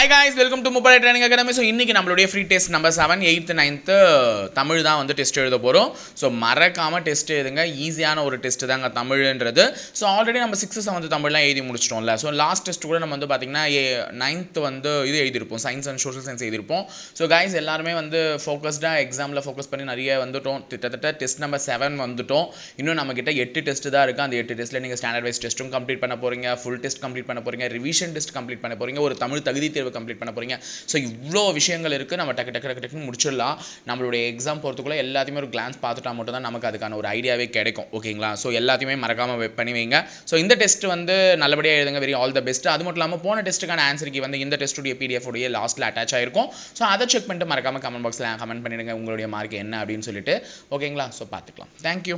Hi guys, welcome to Mobile Training Academy. So இன்னைக்கு நம்மளுடைய free test number 7 8th 9th Tamil தான் வந்து test எழுத போறோம். ஸோ மறக்காம டெஸ்ட் எழுதுங்க. ஈஸியான ஒரு டெஸ்ட் தாங்க தமிழ்ன்றது. ஸோ ஆல்ரெடி நம்ம 6th 7th தமிழ்லாம் எழுதி முடிச்சிட்டோம்ல. ஸோ லாஸ்ட் டெஸ்ட் கூட நம்ம வந்து பார்த்தீங்கன்னா 9th வந்து இது எழுதியிருப்போம், சயின்ஸ் அண்ட் சோஷியல் சயின்ஸ் எழுதியிருப்போம். ஸோ கைஸ் எல்லாருமே வந்து ஃபோக்கஸ்டாக எக்ஸாமில் ஃபோக்கஸ் பண்ணி நிறைய வந்துட்டோம். கிட்டத்தட்ட டெஸ்ட் நம்பர் 7 வந்துட்டோம். இன்னும் நம்மக்கிட்ட 8 டெஸ்ட் தான் இருக்குது. அந்த 8 டெஸ்ட்டில் நீங்கள் ஸ்டாண்டர்ட் வைஸ் டெஸ்ட்டும் கம்ப்ளீட் பண்ண போகிறீங்க, ஃபுல் டெஸ்ட் கம்ப்ளீட் பண்ண போகிறீங்க, ரிவிஷன் டெஸ்ட் கம்ப்ளீட் பண்ண போகிறீங்க, ஒரு தமிழ் தகுதி தேர்வு கம்ப்ளீட் பண்ண போகிறீங்க. ஸோ இவ்வளோ விஷயங்கள் இருக்குது. நம்ம டக்குன்னு முடிச்சிடலாம். நம்மளுடைய எக்ஸாம் போகிறதுக்குள்ளே எல்லாத்தையுமே ஒரு கிளான்ஸ் பார்த்துட்டா மட்டும் தான் நமக்கு அதுக்கான ஒரு ஐடியாவே கிடைக்கும். ஓகேங்களா? ஸோ எல்லாத்தையுமே மறக்காமல் பண்ணி வைங்க. ஸோ இந்த டெஸ்ட் வந்து நல்லபடியாக எழுதுங்க. Very all the best. அது மட்டும் இல்லாமல் போன டெஸ்ட்டுக்கான ஆன்சருக்கு வந்து இந்த டெஸ்ட்டுடைய PDF உடைய லாஸ்ட்டில் அட்டாச் ஆகிருக்கும். ஸோ அதை செக் பண்ணிட்டு மறக்காமல் கமெண்ட் பாக்ஸில் கமெண்ட் பண்ணிடுங்க உங்களுடைய மார்க் என்ன அப்படின்னு சொல்லிட்டு. ஓகேங்களா? ஸோ பார்த்துக்கலாம். தேங்க்யூ.